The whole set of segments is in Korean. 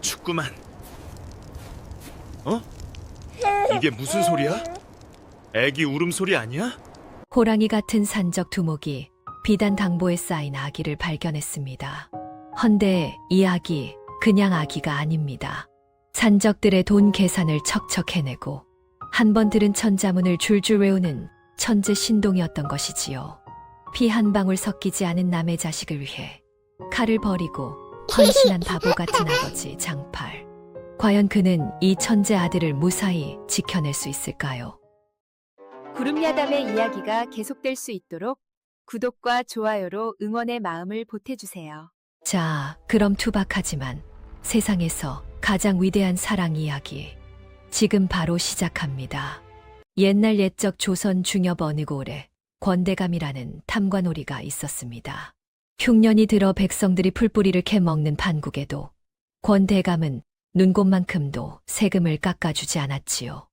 춥구만. 어? 이게 무슨 소리야? 애기 울음소리 아니야? 호랑이 같은 산적 두목이 비단 당보에 쌓인 아기를 발견했습니다. 헌데 이 아기 그냥 아기가 아닙니다. 산적들의 돈 계산을 척척 해내고 한 번 들은 천자문을 줄줄 외우는 천재 신동이었던 것이지요. 피 한 방울 섞이지 않은 남의 자식을 위해 칼을 버리고 헌신한 바보 같은 아버지 장팔. 과연 그는 이 천재 아들을 무사히 지켜낼 수 있을까요? 구름야담의 이야기가 계속될 수 있도록 구독과 좋아요로 응원의 마음을 보태주세요. 자, 그럼 투박하지만 세상에서 가장 위대한 사랑 이야기. 지금 바로 시작합니다. 옛날 옛적 조선 중엽 어느 고을에 권대감이라는 탐관오리가 있었습니다. 흉년이 들어 백성들이 풀뿌리를 캐먹는 판국에도 권대감은 눈곱만큼도 세금을 깎아주지 않았지요.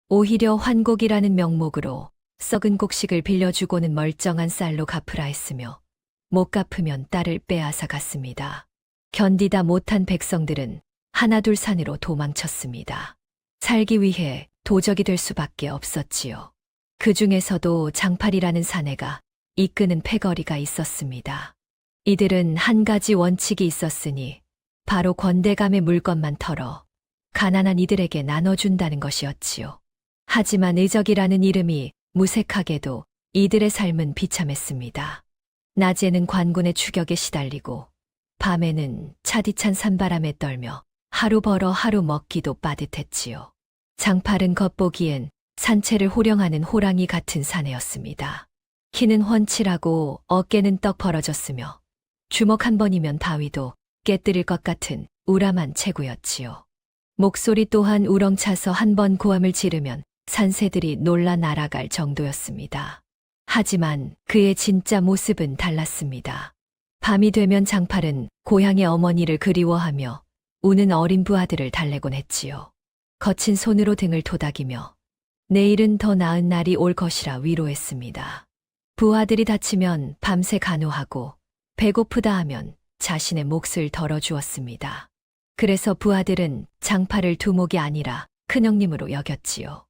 오히려 환곡이라는 명목으로 썩은 곡식을 빌려주고는 멀쩡한 쌀로 갚으라 했으며 못 갚으면 딸을 빼앗아 갔습니다. 견디다 못한 백성들은 하나둘 산으로 도망쳤습니다. 살기 위해 도적이 될 수밖에 없었지요. 그 중에서도 장팔이라는 사내가 이끄는 패거리가 있었습니다. 이들은 한 가지 원칙이 있었으니 바로 권대감의 물건만 털어 가난한 이들에게 나눠준다는 것이었지요. 하지만 의적이라는 이름이 무색하게도 이들의 삶은 비참했습니다. 낮에는 관군의 추격에 시달리고 밤에는 차디찬 산바람에 떨며 하루 벌어 하루 먹기도 빠듯했지요. 장팔은 겉보기엔 산채를 호령하는 호랑이 같은 사내였습니다. 키는 훤칠하고 어깨는 떡 벌어졌으며 주먹 한 번이면 바위도 깨뜨릴 것 같은 우람한 체구였지요. 목소리 또한 우렁차서 한 번 고함을 지르면 산새들이 놀라 날아갈 정도였습니다. 하지만 그의 진짜 모습은 달랐습니다. 밤이 되면 장팔은 고향의 어머니를 그리워하며 우는 어린 부하들을 달래곤 했지요. 거친 손으로 등을 토닥이며 내일은 더 나은 날이 올 것이라 위로했습니다. 부하들이 다치면 밤새 간호하고 배고프다 하면 자신의 몫을 덜어주었습니다. 그래서 부하들은 장팔을 두목이 아니라 큰형님으로 여겼지요.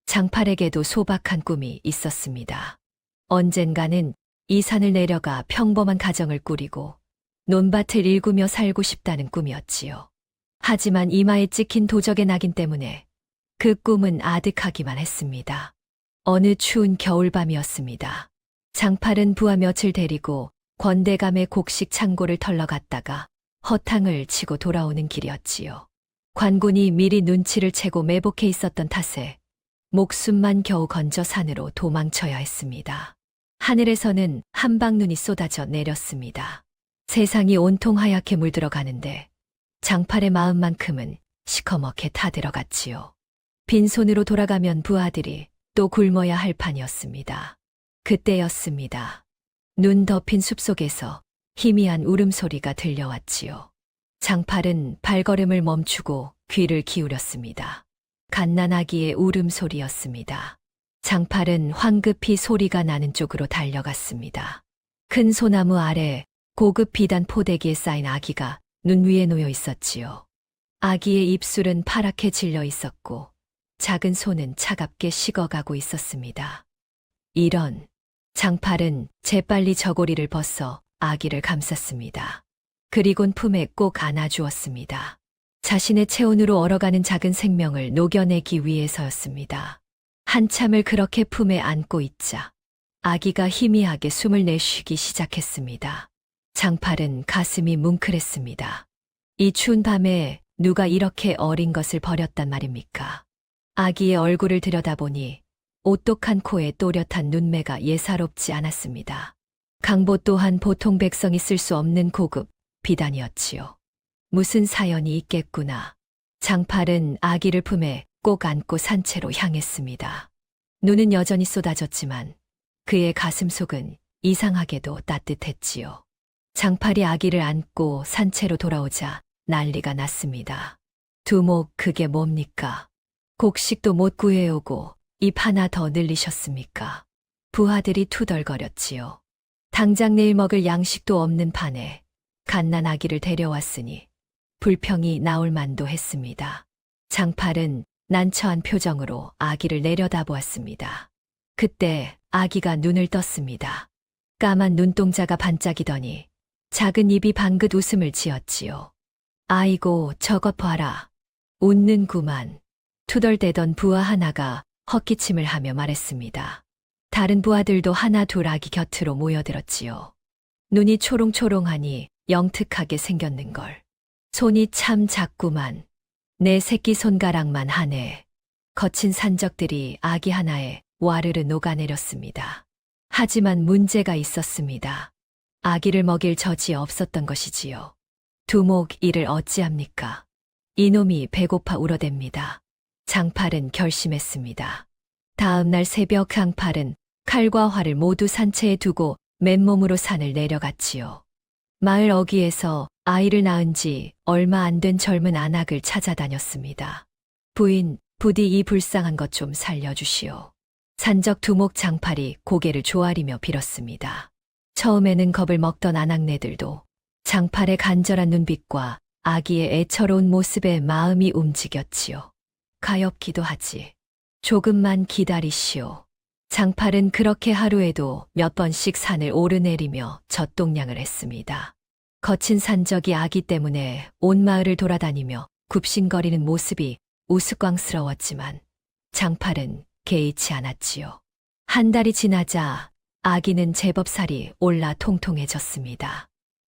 장팔에게도 소박한 꿈이 있었습니다. 언젠가는 이 산을 내려가 평범한 가정을 꾸리고 논밭을 일구며 살고 싶다는 꿈이었지요. 하지만 이마에 찍힌 도적의 낙인 때문에 그 꿈은 아득하기만 했습니다. 어느 추운 겨울밤이었습니다. 장팔은 부하 며칠 데리고 권대감의 곡식 창고를 털러 갔다가 허탕을 치고 돌아오는 길이었지요. 관군이 미리 눈치를 채고 매복해 있었던 탓에 목숨만 겨우 건져 산으로 도망쳐야 했습니다. 하늘에서는 한방눈이 쏟아져 내렸습니다. 세상이 온통 하얗게 물들어 가는데 장팔의 마음만큼은 시커멓게 타들어갔지요. 빈손으로 돌아가면 부하들이 또 굶어야 할 판이었습니다. 그때였습니다. 눈 덮인 숲속에서 희미한 울음소리가 들려왔지요. 장팔은 발걸음을 멈추고 귀를 기울였습니다. 갓난아기의 울음소리였습니다. 장팔은 황급히 소리가 나는 쪽으로 달려갔습니다. 큰 소나무 아래 고급 비단 포대기에 쌓인 아기가 눈 위에 놓여 있었지요. 아기의 입술은 파랗게 질려 있었고 작은 손은 차갑게 식어가고 있었습니다. 이런, 장팔은 재빨리 저고리를 벗어 아기를 감쌌습니다. 그리곤 품에 꼭 안아주었습니다. 자신의 체온으로 얼어가는 작은 생명을 녹여내기 위해서였습니다. 한참을 그렇게 품에 안고 있자 아기가 희미하게 숨을 내쉬기 시작했습니다. 장팔은 가슴이 뭉클했습니다. 이 추운 밤에 누가 이렇게 어린 것을 버렸단 말입니까? 아기의 얼굴을 들여다보니 오똑한 코에 또렷한 눈매가 예사롭지 않았습니다. 강보 또한 보통 백성이 쓸 수 없는 고급 비단이었지요. 무슨 사연이 있겠구나. 장팔은 아기를 품에 꼭 안고 산채로 향했습니다. 눈은 여전히 쏟아졌지만 그의 가슴속은 이상하게도 따뜻했지요. 장팔이 아기를 안고 산채로 돌아오자 난리가 났습니다. 두목, 그게 뭡니까? 곡식도 못 구해오고 입 하나 더 늘리셨습니까? 부하들이 투덜거렸지요. 당장 내일 먹을 양식도 없는 판에 갓난 아기를 데려왔으니 불평이 나올 만도 했습니다. 장팔은 난처한 표정으로 아기를 내려다보았습니다. 그때 아기가 눈을 떴습니다. 까만 눈동자가 반짝이더니 작은 입이 방긋 웃음을 지었지요. 아이고, 저것 봐라. 웃는구만. 투덜대던 부하 하나가 헛기침을 하며 말했습니다. 다른 부하들도 하나 둘 아기 곁으로 모여들었지요. 눈이 초롱초롱하니 영특하게 생겼는걸. 손이 참 작구만. 내 새끼 손가락만 하네. 거친 산적들이 아기 하나에 와르르 녹아내렸습니다. 하지만 문제가 있었습니다. 아기를 먹일 젖이 없었던 것이지요. 두목 이를 어찌합니까? 이놈이 배고파 울어댑니다. 장팔은 결심했습니다. 다음 날 새벽 장팔은 칼과 활을 모두 산채에 두고 맨몸으로 산을 내려갔지요. 마을 어귀에서 아이를 낳은 지 얼마 안 된 젊은 안악을 찾아다녔습니다. 부인, 부디 이 불쌍한 것 좀 살려주시오. 산적 두목 장팔이 고개를 조아리며 빌었습니다. 처음에는 겁을 먹던 안악네들도 장팔의 간절한 눈빛과 아기의 애처로운 모습에 마음이 움직였지요. 가엾기도 하지. 조금만 기다리시오. 장팔은 그렇게 하루에도 몇 번씩 산을 오르내리며 젖동량을 했습니다. 거친 산적이 아기 때문에 온 마을을 돌아다니며 굽신거리는 모습이 우스꽝스러웠지만 장팔은 개의치 않았지요. 한 달이 지나자 아기는 제법 살이 올라 통통해졌습니다.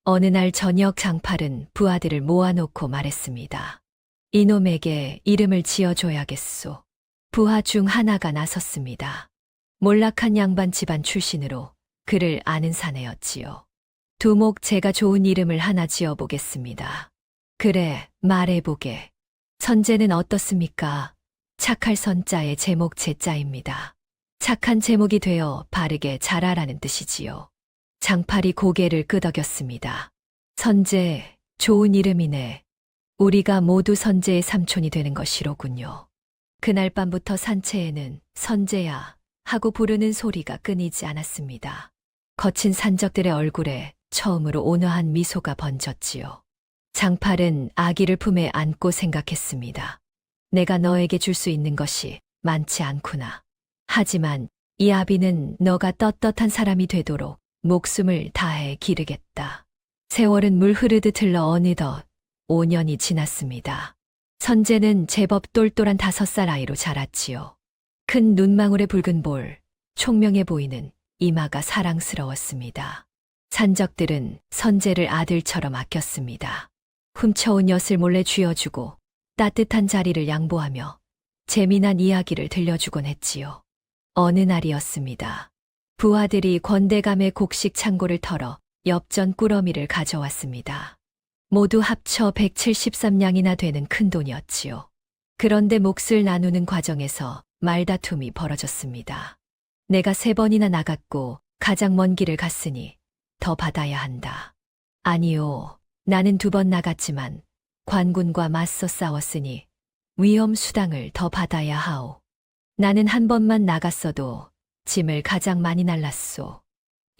어느 날 저녁 장팔은 부하들을 모아놓고 말했습니다. 이놈에게 이름을 지어줘야겠소. 부하 중 하나가 나섰습니다. 몰락한 양반 집안 출신으로 그를 아는 사내였지요. 두목 제가 좋은 이름을 하나 지어보겠습니다. 그래, 말해보게. 선제는 어떻습니까? 착할 선자의 제목 제자입니다. 착한 제목이 되어 바르게 자라라는 뜻이지요. 장팔이 고개를 끄덕였습니다. 선제, 좋은 이름이네. 우리가 모두 선제의 삼촌이 되는 것이로군요. 그날 밤부터 산채에는 선제야 하고 부르는 소리가 끊이지 않았습니다. 거친 산적들의 얼굴에 처음으로 온화한 미소가 번졌지요. 장팔은 아기를 품에 안고 생각했습니다. 내가 너에게 줄 수 있는 것이 많지 않구나. 하지만 이 아비는 너가 떳떳한 사람이 되도록 목숨을 다해 기르겠다. 세월은 물 흐르듯 흘러 어느덧 5년이 지났습니다. 선제는 제법 똘똘한 5살 아이로 자랐지요. 큰 눈망울의 붉은 볼, 총명해 보이는 이마가 사랑스러웠습니다. 산적들은 선제를 아들처럼 아꼈습니다. 훔쳐온 엿을 몰래 쥐어주고 따뜻한 자리를 양보하며 재미난 이야기를 들려주곤 했지요. 어느 날이었습니다. 부하들이 권대감의 곡식 창고를 털어 엽전 꾸러미를 가져왔습니다. 모두 합쳐 173냥이나 되는 큰 돈이었지요. 그런데 몫을 나누는 과정에서 말다툼이 벌어졌습니다. 내가 3번이나 나갔고 가장 먼 길을 갔으니 더 받아야 한다. 아니요, 나는 2번 나갔지만 관군과 맞서 싸웠으니 위험 수당을 더 받아야 하오. 나는 1번만 나갔어도 짐을 가장 많이 날랐소.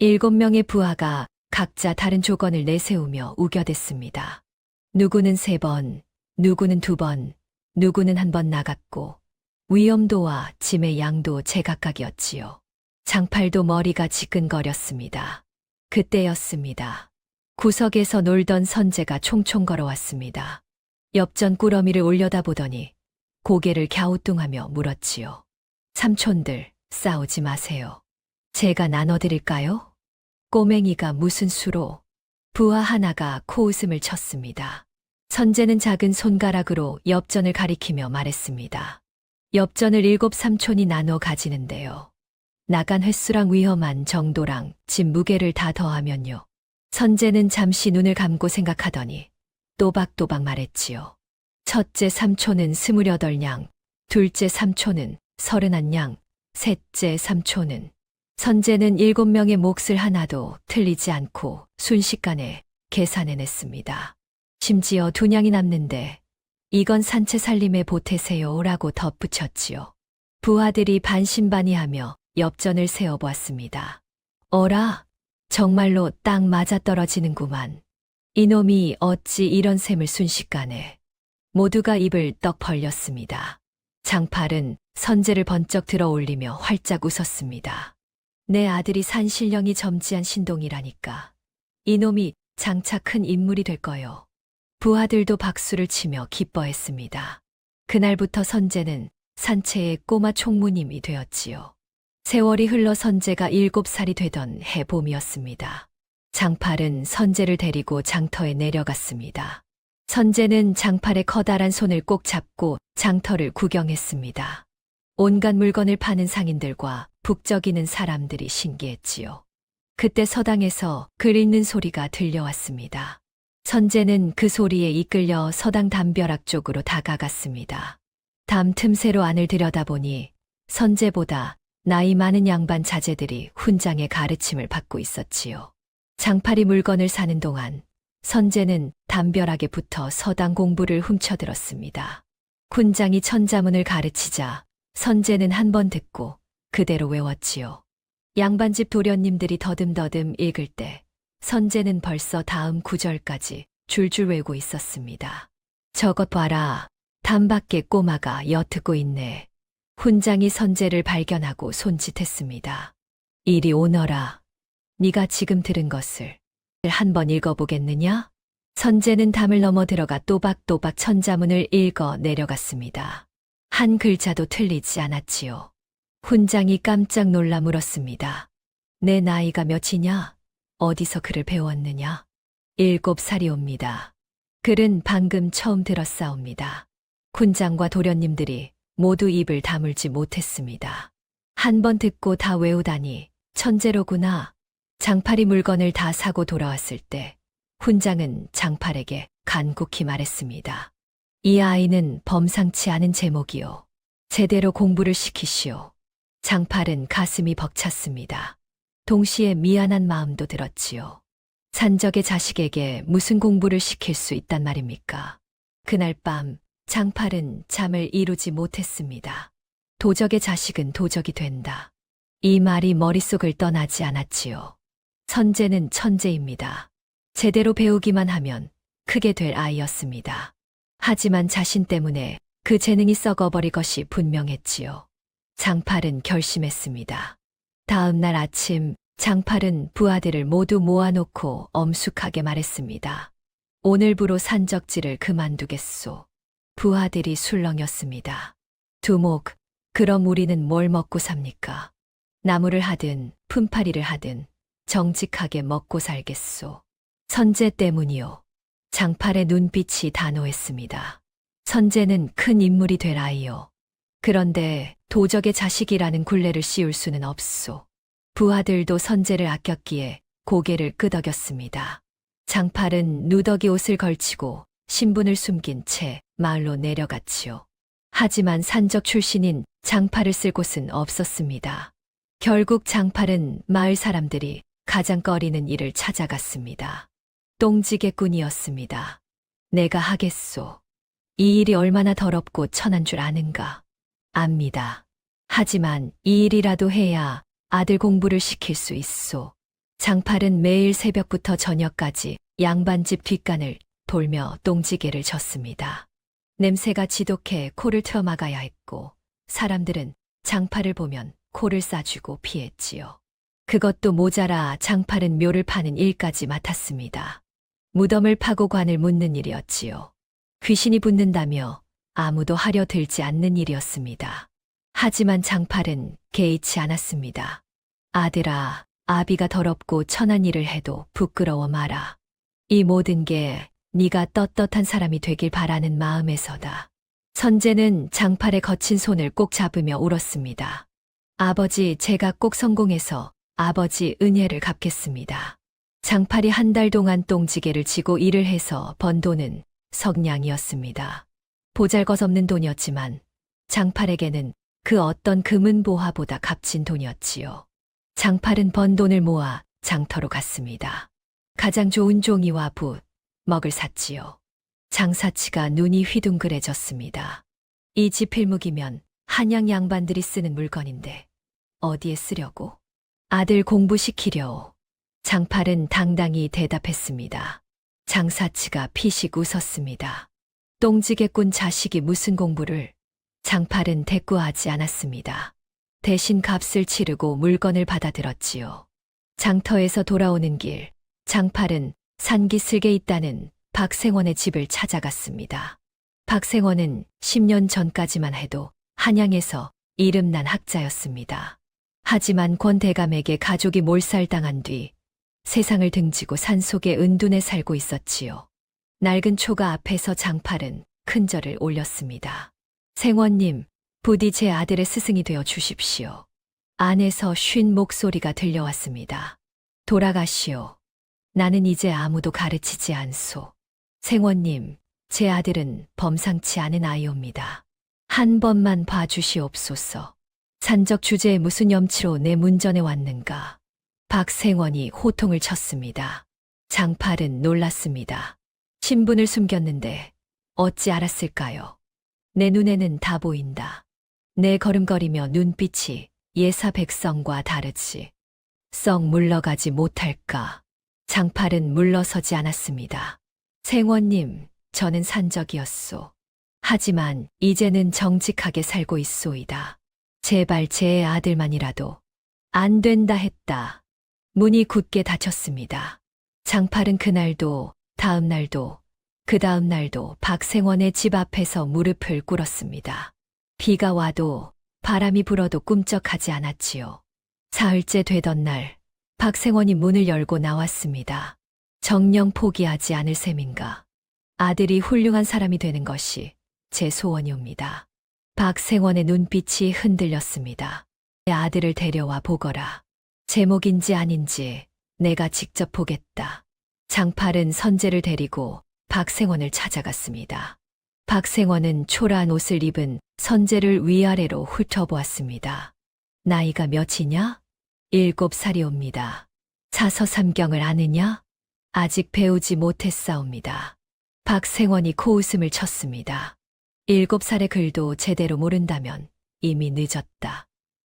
7명의 부하가 각자 다른 조건을 내세우며 우겨댔습니다. 누구는 3번, 누구는 2번, 누구는 1번 나갔고 위험도와 짐의 양도 제각각이었지요. 장팔도 머리가 지끈거렸습니다. 그때였습니다. 구석에서 놀던 선제가 총총 걸어왔습니다. 엽전 꾸러미를 올려다보더니 고개를 갸우뚱하며 물었지요. 삼촌들, 싸우지 마세요. 제가 나눠드릴까요? 꼬맹이가 무슨 수로? 부하 하나가 코웃음을 쳤습니다. 선제는 작은 손가락으로 엽전을 가리키며 말했습니다. 엽전을 7삼촌이 나눠 가지는데요. 나간 횟수랑 위험한 정도랑 짐 무게를 다 더하면요. 선제는 잠시 눈을 감고 생각하더니 또박또박 말했지요. 첫째 삼촌은 28냥, 둘째 삼촌은 31냥, 셋째 삼촌은. 선제는 7명의 몫을 하나도 틀리지 않고 순식간에 계산해냈습니다. 심지어 2냥이 남는데 이건 산채 살림에 보태세요라고 덧붙였지요. 부하들이 반신반의하며 엽전을 세어보았습니다. 어라, 정말로 딱 맞아떨어지는구만. 이놈이 어찌 이런 셈을 순식간에. 모두가 입을 떡 벌렸습니다. 장팔은 선제를 번쩍 들어 올리며 활짝 웃었습니다. 내 아들이 산 신령이 점지한 신동이라니까. 이놈이 장차 큰 인물이 될 거요. 부하들도 박수를 치며 기뻐했습니다. 그날부터 선제는 산채의 꼬마 총무님이 되었지요. 세월이 흘러 선제가 7살이 되던 해 봄이었습니다. 장팔은 선제를 데리고 장터에 내려갔습니다. 선제는 장팔의 커다란 손을 꼭 잡고 장터를 구경했습니다. 온갖 물건을 파는 상인들과 북적이는 사람들이 신기했지요. 그때 서당에서 글 읽는 소리가 들려왔습니다. 선제는 그 소리에 이끌려 서당 담벼락 쪽으로 다가갔습니다. 담 틈새로 안을 들여다보니 선제보다 나이 많은 양반 자제들이 훈장의 가르침을 받고 있었지요. 장팔이 물건을 사는 동안 선제는 담벼락에 붙어 서당 공부를 훔쳐들었습니다. 훈장이 천자문을 가르치자 선제는 한 번 듣고 그대로 외웠지요. 양반집 도련님들이 더듬더듬 읽을 때 선제는 벌써 다음 구절까지 줄줄 외우고 있었습니다. 저것 봐라. 담 밖에 꼬마가 엿듣고 있네. 훈장이 선제를 발견하고 손짓했습니다. 이리 오너라. 네가 지금 들은 것을 한번 읽어보겠느냐? 선제는 담을 넘어 들어가 또박또박 천자문을 읽어 내려갔습니다. 한 글자도 틀리지 않았지요. 훈장이 깜짝 놀라 물었습니다. 내 나이가 몇이냐? 어디서 글을 배웠느냐? 7살이옵니다. 글은 방금 처음 들었사옵니다. 훈장과 도련님들이 모두 입을 다물지 못했습니다. 한 번 듣고 다 외우다니 천재로구나. 장팔이 물건을 다 사고 돌아왔을 때 훈장은 장팔에게 간곡히 말했습니다. 이 아이는 범상치 않은 제목이요. 제대로 공부를 시키시오. 장팔은 가슴이 벅찼습니다. 동시에 미안한 마음도 들었지요. 산적의 자식에게 무슨 공부를 시킬 수 있단 말입니까? 그날 밤 장팔은 잠을 이루지 못했습니다. 도적의 자식은 도적이 된다. 이 말이 머릿속을 떠나지 않았지요. 선제는 천재입니다. 제대로 배우기만 하면 크게 될 아이였습니다. 하지만 자신 때문에 그 재능이 썩어버릴 것이 분명했지요. 장팔은 결심했습니다. 다음 날 아침 장팔은 부하들을 모두 모아놓고 엄숙하게 말했습니다. 오늘부로 산적질을 그만두겠소. 부하들이 술렁였습니다. 두목, 그럼 우리는 뭘 먹고 삽니까? 나무를 하든 품팔이를 하든 정직하게 먹고 살겠소. 선제 때문이요. 장팔의 눈빛이 단호했습니다. 선제는 큰 인물이 될 아이요. 그런데 도적의 자식이라는 굴레를 씌울 수는 없소. 부하들도 선제를 아꼈기에 고개를 끄덕였습니다. 장팔은 누더기 옷을 걸치고 신분을 숨긴 채 마을로 내려갔지요. 하지만 산적 출신인 장팔을 쓸 곳은 없었습니다. 결국 장팔은 마을 사람들이 가장 꺼리는 일을 찾아갔습니다. 똥지개꾼이었습니다. 내가 하겠소. 이 일이 얼마나 더럽고 천한 줄 아는가? 압니다. 하지만 이 일이라도 해야 아들 공부를 시킬 수 있소. 장팔은 매일 새벽부터 저녁까지 양반집 뒷간을 돌며 똥지개를 졌습니다. 냄새가 지독해 코를 틀어막아야 했고 사람들은 장팔을 보면 코를 싸쥐고 피했지요. 그것도 모자라 장팔은 묘를 파는 일까지 맡았습니다. 무덤을 파고 관을 묻는 일이었지요. 귀신이 붙는다며 아무도 하려 들지 않는 일이었습니다. 하지만 장팔은 개의치 않았습니다. 아들아, 아비가 더럽고 천한 일을 해도 부끄러워 마라. 이 모든 게 네가 떳떳한 사람이 되길 바라는 마음에서다. 선제는 장팔의 거친 손을 꼭 잡으며 울었습니다. 아버지, 제가 꼭 성공해서 아버지 은혜를 갚겠습니다. 장팔이 한 달 동안 똥지개를 지고 일을 해서 번 돈은 석냥이었습니다. 보잘것없는 돈이었지만 장팔에게는 그 어떤 금은보화보다 값진 돈이었지요. 장팔은 번 돈을 모아 장터로 갔습니다. 가장 좋은 종이와 붓, 먹을 샀지요. 장사치가 눈이 휘둥그레졌습니다. 이 지필묵이면 한양 양반들이 쓰는 물건인데 어디에 쓰려고? 아들 공부시키려오. 장팔은 당당히 대답했습니다. 장사치가 피식 웃었습니다. 똥지게 꾼 자식이 무슨 공부를. 장팔은 대꾸하지 않았습니다. 대신 값을 치르고 물건을 받아들었지요. 장터에서 돌아오는 길, 장팔은 산기슭에 있다는 박생원의 집을 찾아갔습니다. 박생원은 10년 전까지만 해도 한양에서 이름난 학자였습니다. 하지만 권 대감에게 가족이 몰살당한 뒤 세상을 등지고 산속에 은둔해 살고 있었지요. 낡은 초가 앞에서 장팔은 큰절을 올렸습니다. 생원님, 부디 제 아들의 스승이 되어 주십시오. 안에서 쉰 목소리가 들려왔습니다. 돌아가시오. 나는 이제 아무도 가르치지 않소. 생원님, 제 아들은 범상치 않은 아이옵니다. 한 번만 봐주시옵소서. 산적 주제에 무슨 염치로 내 문전에 왔는가. 박생원이 호통을 쳤습니다. 장팔은 놀랐습니다. 신분을 숨겼는데 어찌 알았을까요? 내 눈에는 다 보인다. 내 걸음걸이며 눈빛이 예사 백성과 다르지. 썩 물러가지 못할까. 장팔은 물러서지 않았습니다. 생원님, 저는 산적이었소. 하지만 이제는 정직하게 살고 있소이다. 제발 제 아들만이라도 안 된다 했다. 문이 굳게 닫혔습니다. 장팔은 그날도, 다음 날도, 그 다음 날도 박생원의 집 앞에서 무릎을 꿇었습니다. 비가 와도 바람이 불어도 꿈쩍하지 않았지요. 사흘째 되던 날, 박생원이 문을 열고 나왔습니다. 정녕 포기하지 않을 셈인가. 아들이 훌륭한 사람이 되는 것이 제 소원이옵니다. 박생원의 눈빛이 흔들렸습니다. 내 아들을 데려와 보거라. 제목인지 아닌지 내가 직접 보겠다. 장팔은 선제를 데리고 박생원을 찾아갔습니다. 박생원은 초라한 옷을 입은 선제를 위아래로 훑어보았습니다. 나이가 몇이냐? 7살이옵니다. 사서삼경을 아느냐? 아직 배우지 못했사옵니다. 박생원이 코웃음을 쳤습니다. 7살의 글도 제대로 모른다면 이미 늦었다.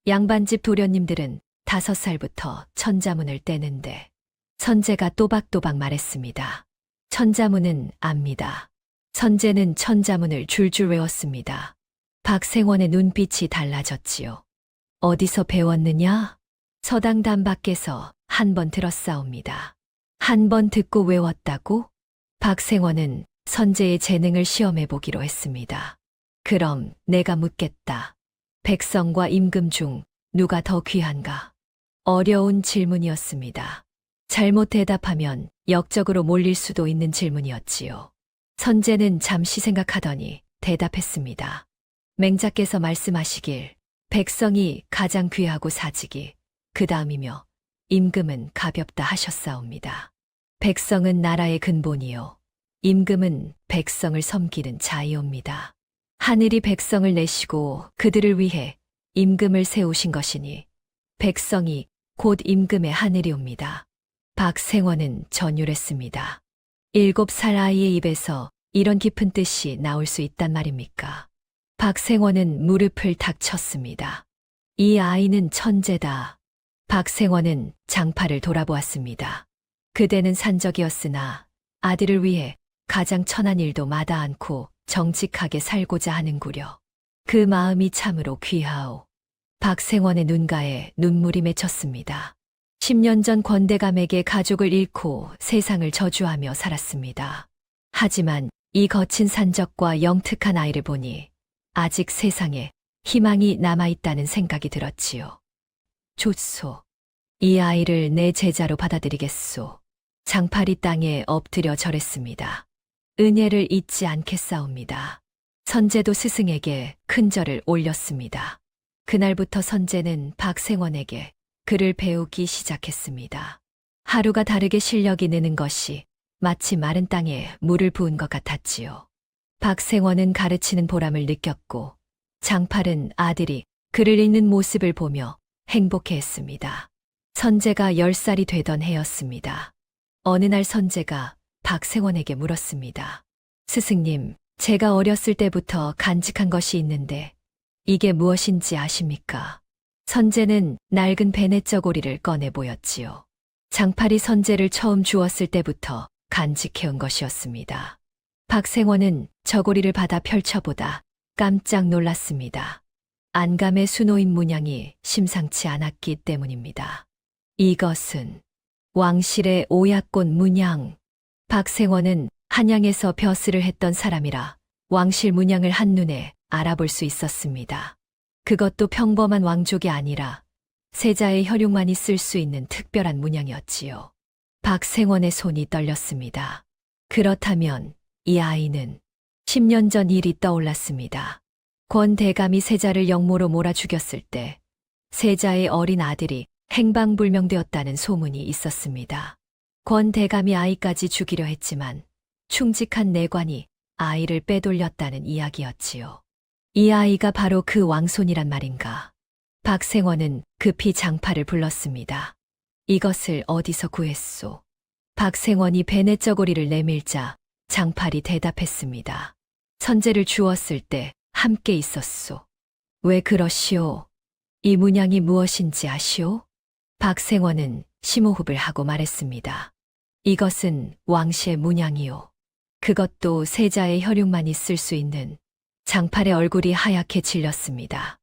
양반집 도련님들은 5살부터 천자문을 떼는데 선제가 또박또박 말했습니다. 천자문은 압니다. 선제는 천자문을 줄줄 외웠습니다. 박생원의 눈빛이 달라졌지요. 어디서 배웠느냐? 서당단 밖에서 한 번 들었사옵니다. 한 번 듣고 외웠다고? 박생원은 선제의 재능을 시험해 보기로 했습니다. 그럼 내가 묻겠다. 백성과 임금 중 누가 더 귀한가? 어려운 질문이었습니다. 잘못 대답하면 역적으로 몰릴 수도 있는 질문이었지요. 선제는 잠시 생각하더니 대답했습니다. 맹자께서 말씀하시길 백성이 가장 귀하고 사직이 그 다음이며 임금은 가볍다 하셨사옵니다. 백성은 나라의 근본이요. 임금은 백성을 섬기는 자이옵니다. 하늘이 백성을 내시고 그들을 위해 임금을 세우신 것이니 백성이 곧 임금의 하늘이옵니다. 박생원은 전율했습니다. 7살 아이의 입에서 이런 깊은 뜻이 나올 수 있단 말입니까? 박생원은 무릎을 탁 쳤습니다. 이 아이는 천재다. 박생원은 장팔을 돌아보았습니다. 그대는 산적이었으나 아들을 위해 가장 천한 일도 마다 않고 정직하게 살고자 하는구려. 그 마음이 참으로 귀하오. 박생원의 눈가에 눈물이 맺혔습니다. 10년 전 권대감에게 가족을 잃고 세상을 저주하며 살았습니다. 하지만 이 거친 산적과 영특한 아이를 보니 아직 세상에 희망이 남아있다는 생각이 들었지요. 좋소. 이 아이를 내 제자로 받아들이겠소. 장팔이 땅에 엎드려 절했습니다. 은혜를 잊지 않겠사옵니다. 선제도 스승에게 큰 절을 올렸습니다. 그날부터 선제는 박생원에게 글을 배우기 시작했습니다. 하루가 다르게 실력이 느는 것이 마치 마른 땅에 물을 부은 것 같았지요. 박생원은 가르치는 보람을 느꼈고 장팔은 아들이 글을 읽는 모습을 보며 행복해했습니다. 선제가 10살이 되던 해였습니다. 어느 날 선제가 박생원에게 물었습니다. 스승님, 제가 어렸을 때부터 간직한 것이 있는데 이게 무엇인지 아십니까? 선제는 낡은 베네쩌고리를 꺼내 보였지요. 장팔이 선제를 처음 주었을 때부터 간직해온 것이었습니다. 박생원은 저고리를 받아 펼쳐보다 깜짝 놀랐습니다. 안감의 수노인 문양이 심상치 않았기 때문입니다. 이것은 왕실의 오약꽃 문양. 박생원은 한양에서 벼슬을 했던 사람이라 왕실 문양을 한눈에 알아볼 수 있었습니다. 그것도 평범한 왕족이 아니라 세자의 혈육만이 쓸 수 있는 특별한 문양이었지요. 박생원의 손이 떨렸습니다. 그렇다면 이 아이는 10년 전 일이 떠올랐습니다. 권 대감이 세자를 역모로 몰아 죽였을 때 세자의 어린 아들이 행방불명되었다는 소문이 있었습니다. 권 대감이 아이까지 죽이려 했지만 충직한 내관이 아이를 빼돌렸다는 이야기였지요. 이 아이가 바로 그 왕손이란 말인가. 박생원은 급히 장팔을 불렀습니다. 이것을 어디서 구했소? 박생원이 베네저고리를 내밀자 장팔이 대답했습니다. 선제를 주었을 때 함께 있었소. 왜 그러시오? 이 문양이 무엇인지 아시오? 박생원은 심호흡을 하고 말했습니다. 이것은 왕시의 문양이요. 그것도 세자의 혈육만이 쓸 수 있는. 장팔의 얼굴이 하얗게 질렸습니다.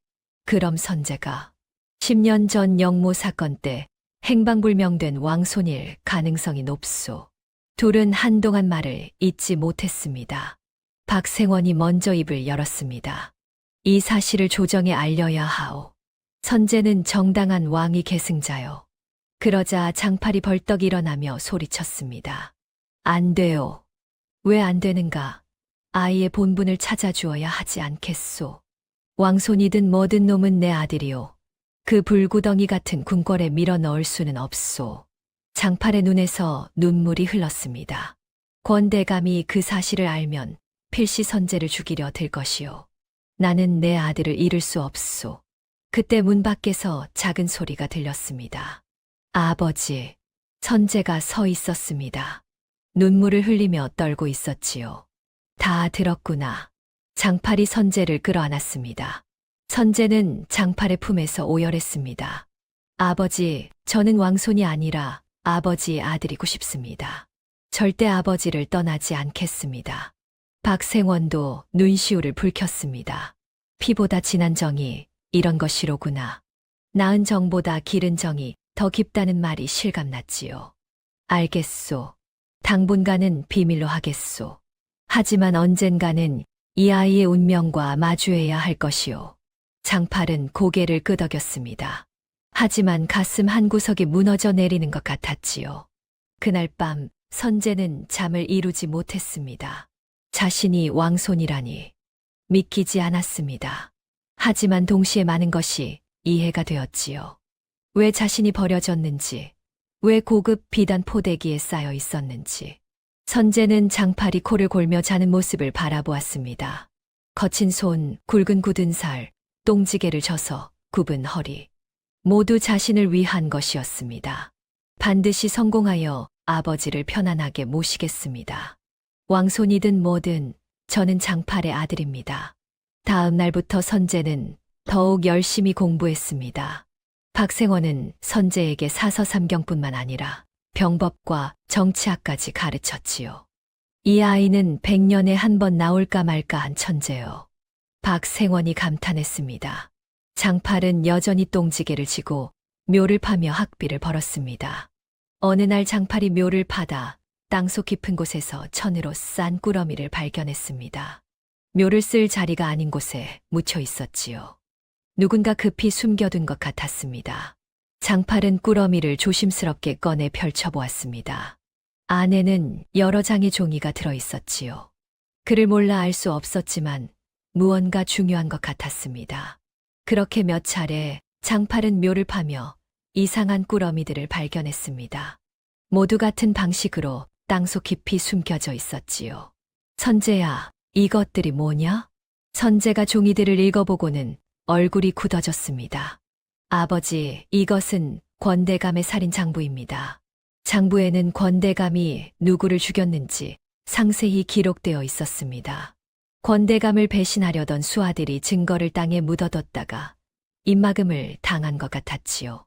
그럼 선제가 10년 전 영모 사건 때 행방불명된 왕손일 가능성이 높소. 둘은 한동안 말을 잇지 못했습니다. 박생원이 먼저 입을 열었습니다. 이 사실을 조정에 알려야 하오. 선제는 정당한 왕위 계승자요. 그러자 장팔이 벌떡 일어나며 소리쳤습니다. 안 돼요. 왜 안 되는가? 아이의 본분을 찾아주어야 하지 않겠소. 왕손이든 뭐든 놈은 내 아들이요. 그 불구덩이 같은 궁궐에 밀어 넣을 수는 없소. 장팔의 눈에서 눈물이 흘렀습니다. 권 대감이 그 사실을 알면 필시 선제를 죽이려 들 것이요. 나는 내 아들을 잃을 수 없소. 그때 문 밖에서 작은 소리가 들렸습니다. 아버지, 선제가 서 있었습니다. 눈물을 흘리며 떨고 있었지요. 다 들었구나. 장팔이 선제를 끌어안았습니다. 선제는 장팔의 품에서 오열했습니다. 아버지, 저는 왕손이 아니라 아버지의 아들이고 싶습니다. 절대 아버지를 떠나지 않겠습니다. 박생원도 눈시울을 붉혔습니다. 피보다 진한 정이 이런 것이로구나. 나은 정보다 기른 정이 더 깊다는 말이 실감났지요. 알겠소. 당분간은 비밀로 하겠소. 하지만 언젠가는 이 아이의 운명과 마주해야 할 것이오. 장팔은 고개를 끄덕였습니다. 하지만 가슴 한구석이 무너져 내리는 것 같았지요. 그날 밤 선제는 잠을 이루지 못했습니다. 자신이 왕손이라니 믿기지 않았습니다. 하지만 동시에 많은 것이 이해가 되었지요. 왜 자신이 버려졌는지, 왜 고급 비단 포대기에 쌓여 있었는지. 선제는 장팔이 코를 골며 자는 모습을 바라보았습니다. 거친 손, 굵은 굳은 살, 똥지게를 져서 굽은 허리. 모두 자신을 위한 것이었습니다. 반드시 성공하여 아버지를 편안하게 모시겠습니다. 왕손이든 뭐든 저는 장팔의 아들입니다. 다음 날부터 선제는 더욱 열심히 공부했습니다. 박생원은 선제에게 사서삼경뿐만 아니라 병법과 정치학까지 가르쳤지요. 이 아이는 100년에 한 번 나올까 말까 한 천재요. 박생원이 감탄했습니다. 장팔은 여전히 똥지게를 지고 묘를 파며 학비를 벌었습니다. 어느 날 장팔이 묘를 파다 땅속 깊은 곳에서 천으로 싼 꾸러미를 발견했습니다. 묘를 쓸 자리가 아닌 곳에 묻혀 있었지요. 누군가 급히 숨겨둔 것 같았습니다. 장팔은 꾸러미를 조심스럽게 꺼내 펼쳐보았습니다. 안에는 여러 장의 종이가 들어있었지요. 그를 몰라 알 수 없었지만 무언가 중요한 것 같았습니다. 그렇게 몇 차례 장팔은 묘를 파며 이상한 꾸러미들을 발견했습니다. 모두 같은 방식으로 땅속 깊이 숨겨져 있었지요. 선제야, 이것들이 뭐냐? 선제가 종이들을 읽어보고는 얼굴이 굳어졌습니다. 아버지, 이것은 권대감의 살인 장부입니다. 장부에는 권대감이 누구를 죽였는지 상세히 기록되어 있었습니다. 권대감을 배신하려던 수하들이 증거를 땅에 묻어뒀다가 입막음을 당한 것 같았지요.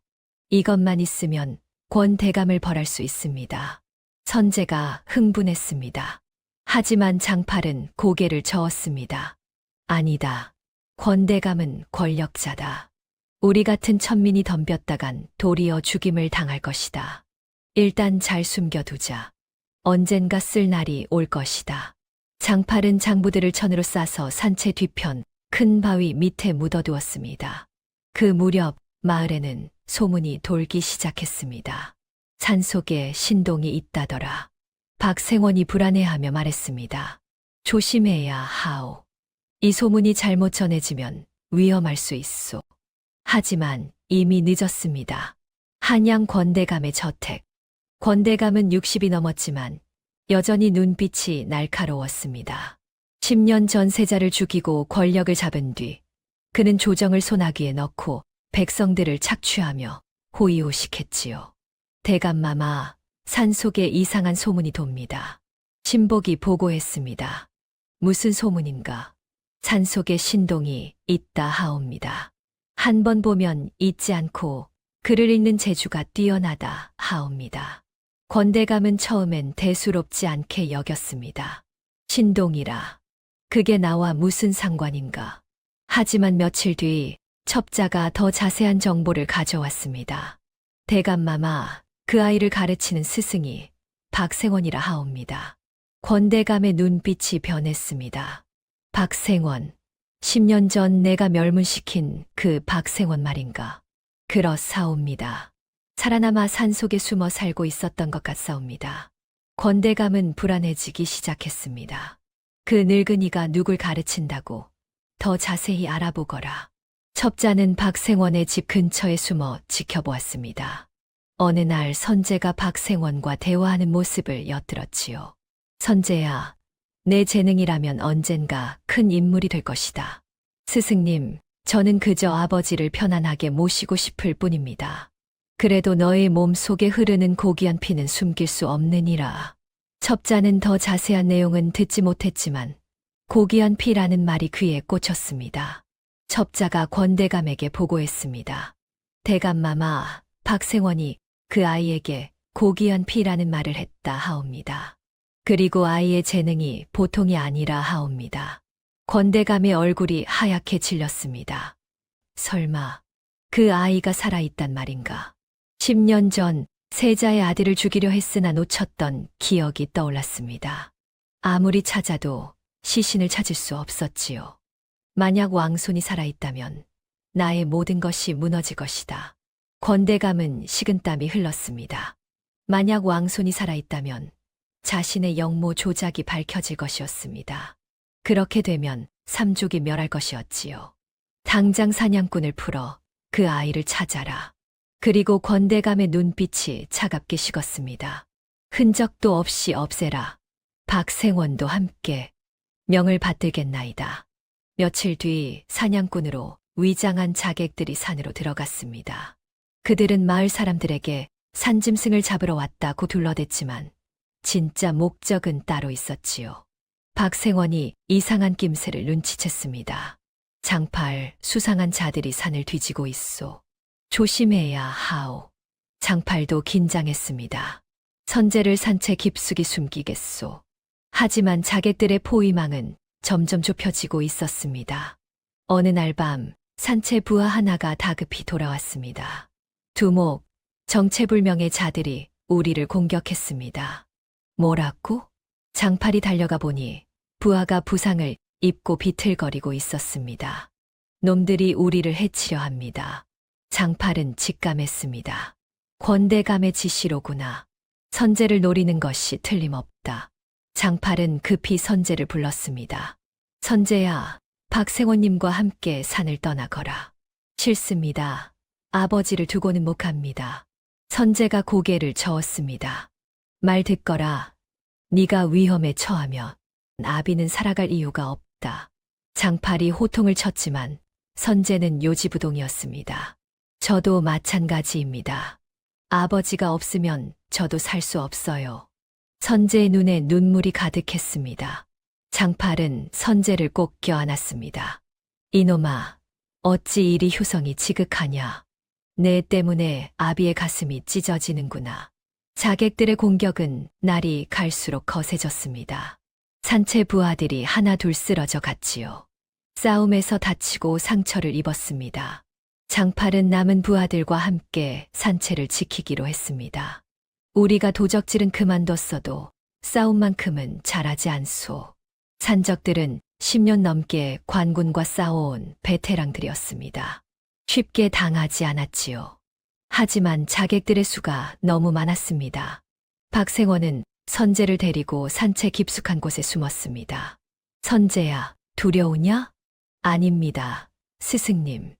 이것만 있으면 권대감을 벌할 수 있습니다. 선재가 흥분했습니다. 하지만 장팔은 고개를 저었습니다. 아니다. 권대감은 권력자다. 우리 같은 천민이 덤볐다간 도리어 죽임을 당할 것이다. 일단 잘 숨겨두자. 언젠가 쓸 날이 올 것이다. 장팔은 장부들을 천으로 싸서 산채 뒤편 큰 바위 밑에 묻어두었습니다. 그 무렵 마을에는 소문이 돌기 시작했습니다. 산속에 신동이 있다더라. 박생원이 불안해하며 말했습니다. 조심해야 하오. 이 소문이 잘못 전해지면 위험할 수 있소. 하지만 이미 늦었습니다. 한양 권대감의 저택. 권대감은 60이 넘었지만 여전히 눈빛이 날카로웠습니다. 10년 전 세자를 죽이고 권력을 잡은 뒤 그는 조정을 소나기에 넣고 백성들을 착취하며 호의호식했지요. 대감마마, 산속에 이상한 소문이 돕니다. 신복이 보고했습니다. 무슨 소문인가? 산속에 신동이 있다 하옵니다. 한 번 보면 잊지 않고 글을 읽는 재주가 뛰어나다 하옵니다. 권대감은 처음엔 대수롭지 않게 여겼습니다. 신동이라. 그게 나와 무슨 상관인가? 하지만 며칠 뒤 첩자가 더 자세한 정보를 가져왔습니다. 대감마마, 그 아이를 가르치는 스승이 박생원이라 하옵니다. 권대감의 눈빛이 변했습니다. 박생원, 10년 전 내가 멸문시킨 그 박생원 말인가? 그렇사옵니다. 살아남아 산속에 숨어 살고 있었던 것 같사옵니다. 권대감은 불안해지기 시작했습니다. 그 늙은이가 누굴 가르친다고 더 자세히 알아보거라. 첩자는 박생원의 집 근처에 숨어 지켜보았습니다. 어느 날 선재가 박생원과 대화하는 모습을 엿들었지요. 선재야, 내 재능이라면 언젠가 큰 인물이 될 것이다. 스승님, 저는 그저 아버지를 편안하게 모시고 싶을 뿐입니다. 그래도 너의 몸 속에 흐르는 고귀한 피는 숨길 수 없느니라. 첩자는 더 자세한 내용은 듣지 못했지만 고귀한 피라는 말이 귀에 꽂혔습니다. 첩자가 권대감에게 보고했습니다. 대감마마, 박생원이 그 아이에게 고귀한 피라는 말을 했다 하옵니다. 그리고 아이의 재능이 보통이 아니라 하옵니다. 권대감의 얼굴이 하얗게 질렸습니다. 설마 그 아이가 살아있단 말인가? 10년 전 세자의 아들을 죽이려 했으나 놓쳤던 기억이 떠올랐습니다. 아무리 찾아도 시신을 찾을 수 없었지요. 만약 왕손이 살아있다면 나의 모든 것이 무너질 것이다. 권대감은 식은땀이 흘렀습니다. 만약 왕손이 살아있다면 자신의 영모 조작이 밝혀질 것이었습니다. 그렇게 되면 삼족이 멸할 것이었지요. 당장 사냥꾼을 풀어 그 아이를 찾아라. 그리고 권대감의 눈빛이 차갑게 식었습니다. 흔적도 없이 없애라. 박생원도 함께 명을 받들겠나이다. 며칠 뒤 사냥꾼으로 위장한 자객들이 산으로 들어갔습니다. 그들은 마을 사람들에게 산짐승을 잡으러 왔다고 둘러댔지만 진짜 목적은 따로 있었지요. 박생원이 이상한 낌새를 눈치챘습니다. 장팔, 수상한 자들이 산을 뒤지고 있소. 조심해야 하오. 장팔도 긴장했습니다. 선재를 산채 깊숙이 숨기겠소. 하지만 자객들의 포위망은 점점 좁혀지고 있었습니다. 어느 날 밤 산채 부하 하나가 다급히 돌아왔습니다. 두목, 정체불명의 자들이 우리를 공격했습니다. 뭐라고? 장팔이 달려가 보니 부하가 부상을 입고 비틀거리고 있었습니다. 놈들이 우리를 해치려 합니다. 장팔은 직감했습니다. 권대감의 지시로구나. 선재를 노리는 것이 틀림없다. 장팔은 급히 선재를 불렀습니다. 선재야, 박생원님과 함께 산을 떠나거라. 싫습니다. 아버지를 두고는 못 갑니다. 선재가 고개를 저었습니다. 말 듣거라. 네가 위험에 처하면 아비는 살아갈 이유가 없다. 장팔이 호통을 쳤지만 선재는 요지부동이었습니다. 저도 마찬가지입니다. 아버지가 없으면 저도 살 수 없어요. 선재의 눈에 눈물이 가득했습니다. 장팔은 선재를 꼭 껴안았습니다. 이놈아, 어찌 이리 효성이 지극하냐. 내 때문에 아비의 가슴이 찢어지는구나. 자객들의 공격은 날이 갈수록 거세졌습니다. 산채 부하들이 하나 둘 쓰러져 갔지요. 싸움에서 다치고 상처를 입었습니다. 장팔은 남은 부하들과 함께 산채를 지키기로 했습니다. 우리가 도적질은 그만뒀어도 싸움만큼은 잘하지 않소. 산적들은 10년 넘게 관군과 싸워온 베테랑들이었습니다. 쉽게 당하지 않았지요. 하지만 자객들의 수가 너무 많았습니다. 박생원은 선제를 데리고 산채 깊숙한 곳에 숨었습니다. 선제야, 두려우냐? 아닙니다. 스승님.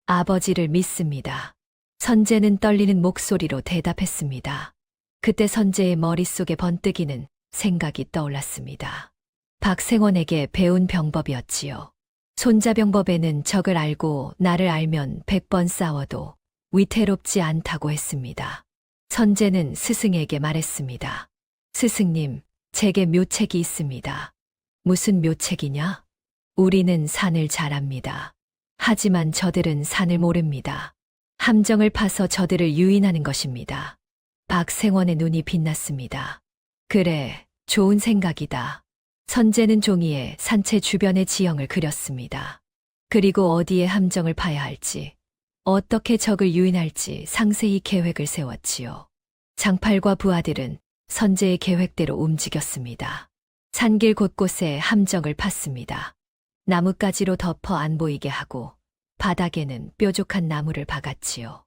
아버지를 믿습니다. 선제는 떨리는 목소리로 대답했습니다. 그때 선제의 머릿속에 번뜩이는 생각이 떠올랐습니다. 박생원에게 배운 병법이었지요. 손자병법에는 적을 알고 나를 알면 100번 싸워도 위태롭지 않다고 했습니다. 선제는 스승에게 말했습니다. 스승님, 제게 묘책이 있습니다. 무슨 묘책이냐? 우리는 산을 잘 압니다. 하지만 저들은 산을 모릅니다. 함정을 파서 저들을 유인하는 것입니다. 박생원의 눈이 빛났습니다. 그래, 좋은 생각이다. 선제는 종이에 산채 주변의 지형을 그렸습니다. 그리고 어디에 함정을 파야 할지, 어떻게 적을 유인할지 상세히 계획을 세웠지요. 장팔과 부하들은 선제의 계획대로 움직였습니다. 산길 곳곳에 함정을 팠습니다. 나뭇가지로 덮어 안 보이게 하고 바닥에는 뾰족한 나무를 박았지요.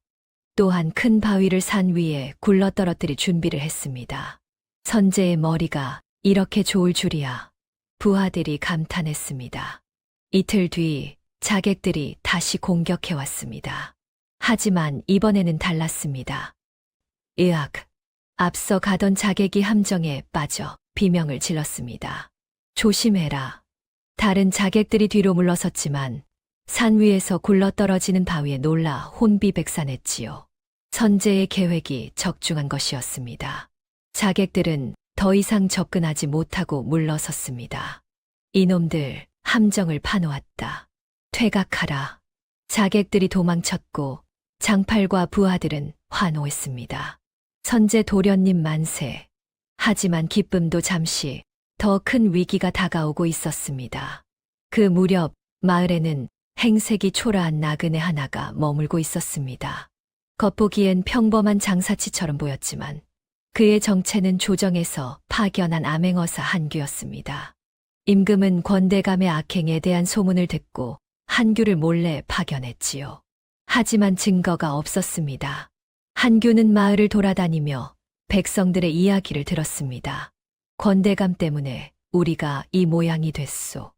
또한 큰 바위를 산 위에 굴러 떨어뜨릴 준비를 했습니다. 선제의 머리가 이렇게 좋을 줄이야. 부하들이 감탄했습니다. 이틀 뒤 자객들이 다시 공격해왔습니다. 하지만 이번에는 달랐습니다. 으악! 앞서 가던 자객이 함정에 빠져 비명을 질렀습니다. 조심해라. 다른 자객들이 뒤로 물러섰지만 산 위에서 굴러떨어지는 바위에 놀라 혼비백산했지요. 선제의 계획이 적중한 것이었습니다. 자객들은 더 이상 접근하지 못하고 물러섰습니다. 이놈들 함정을 파놓았다. 퇴각하라. 자객들이 도망쳤고 장팔과 부하들은 환호했습니다. 선제 도련님 만세. 하지만 기쁨도 잠시 더 큰 위기가 다가오고 있었습니다. 그 무렵 마을에는 행색이 초라한 나그네 하나가 머물고 있었습니다. 겉보기엔 평범한 장사치처럼 보였지만 그의 정체는 조정에서 파견한 암행어사 한규였습니다. 임금은 권대감의 악행에 대한 소문을 듣고 한규를 몰래 파견했지요. 하지만 증거가 없었습니다. 한규는 마을을 돌아다니며 백성들의 이야기를 들었습니다. 권대감 때문에 우리가 이 모양이 됐소.